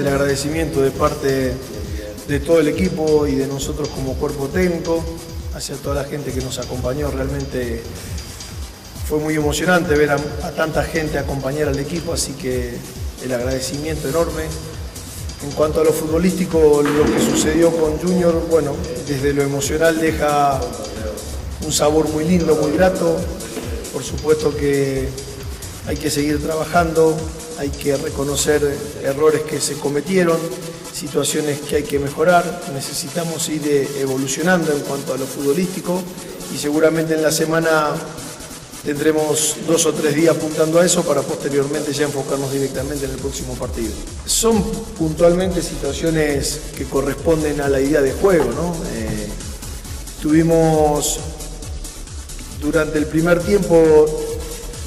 El agradecimiento de parte de todo el equipo y de nosotros como cuerpo técnico, hacia toda la gente que nos acompañó. Realmente fue muy emocionante ver a tanta gente acompañar al equipo, así que el agradecimiento enorme. En cuanto a lo futbolístico, lo que sucedió con Junior, bueno, desde lo emocional deja un sabor muy lindo, muy grato. Por supuesto que hay que seguir trabajando, hay que reconocer errores que se cometieron, situaciones que hay que mejorar. Necesitamos ir evolucionando en cuanto a lo futbolístico y seguramente en la semana tendremos 2 o 3 días apuntando a eso para posteriormente ya enfocarnos directamente en el próximo partido. Son puntualmente situaciones que corresponden a la idea de juego, ¿no? Tuvimos durante el primer tiempo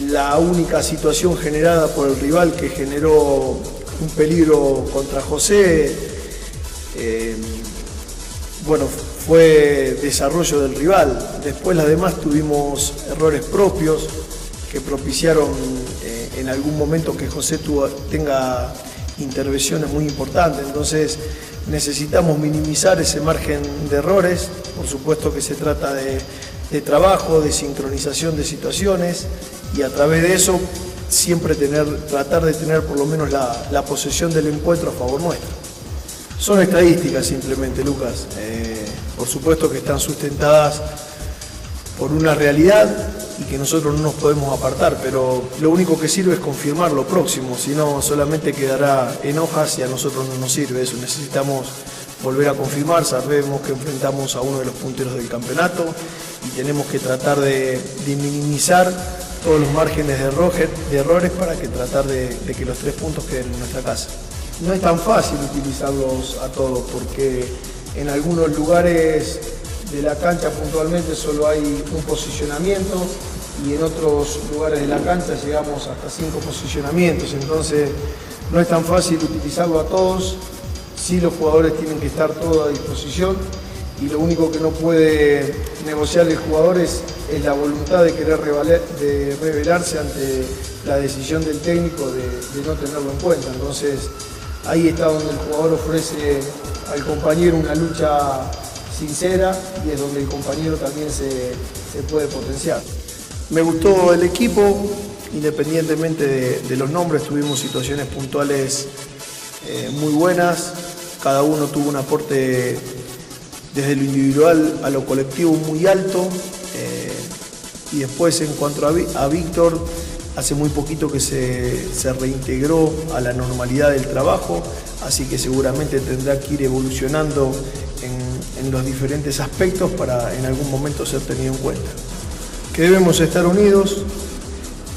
la única situación generada por el rival que generó un peligro contra José, bueno, fue desarrollo del rival. Después las demás tuvimos errores propios que propiciaron en algún momento que José tenga intervenciones muy importantes. Entonces necesitamos minimizar ese margen de errores. Por supuesto que se trata de trabajo, de sincronización de situaciones y a través de eso siempre tratar de tener por lo menos la posesión del encuentro a favor nuestro. Son estadísticas simplemente, Lucas. Por supuesto que están sustentadas por una realidad y que nosotros no nos podemos apartar, pero lo único que sirve es confirmar lo próximo, si no solamente quedará en hojas y a nosotros no nos sirve eso. Necesitamos volver a confirmar, sabemos que enfrentamos a uno de los punteros del campeonato y tenemos que tratar de minimizar todos los márgenes de errores para que tratar de que los 3 puntos queden en nuestra casa. No es tan fácil utilizarlos a todos porque en algunos lugares de la cancha puntualmente solo hay un posicionamiento y en otros lugares de la cancha llegamos hasta 5 posicionamientos, entonces no es tan fácil utilizarlo a todos. Sí, los jugadores tienen que estar todos a disposición y lo único que no puede negociar el jugador es la voluntad de querer rebelarse ante la decisión del técnico de no tenerlo en cuenta. Entonces ahí está donde el jugador ofrece al compañero una lucha sincera y es donde el compañero también se puede potenciar. Me gustó el equipo, independientemente de los nombres, tuvimos situaciones puntuales muy buenas, cada uno tuvo un aporte desde lo individual a lo colectivo muy alto y después en cuanto a Víctor, hace muy poquito que se reintegró a la normalidad del trabajo, así que seguramente tendrá que ir evolucionando en los diferentes aspectos para en algún momento ser tenido en cuenta. Que debemos estar unidos,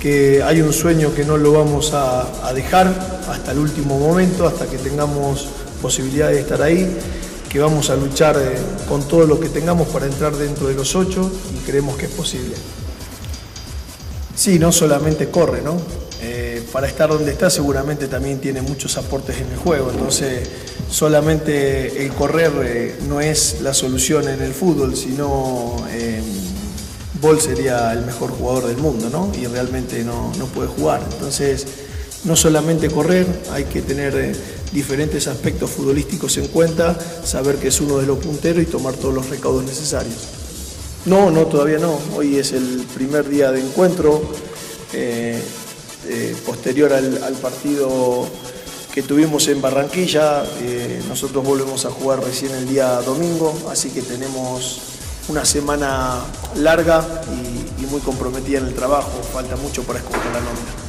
que hay un sueño que no lo vamos a dejar hasta el último momento, hasta que tengamos posibilidad de estar ahí, que vamos a luchar con todo lo que tengamos para entrar dentro de los 8 y creemos que es posible. Sí, no solamente corre, ¿no? Para estar donde está seguramente también tiene muchos aportes en el juego, entonces solamente el correr no es la solución en el fútbol, sino Bol sería el mejor jugador del mundo, ¿no? Y realmente no puede jugar, entonces no solamente correr, hay que tener diferentes aspectos futbolísticos en cuenta, saber que es uno de los punteros y tomar todos los recaudos necesarios. No, todavía no. Hoy es el primer día de encuentro, posterior al partido que tuvimos en Barranquilla. Nosotros volvemos a jugar recién el día domingo, así que tenemos una semana larga y muy comprometida en el trabajo. Falta mucho para escoger la nómina.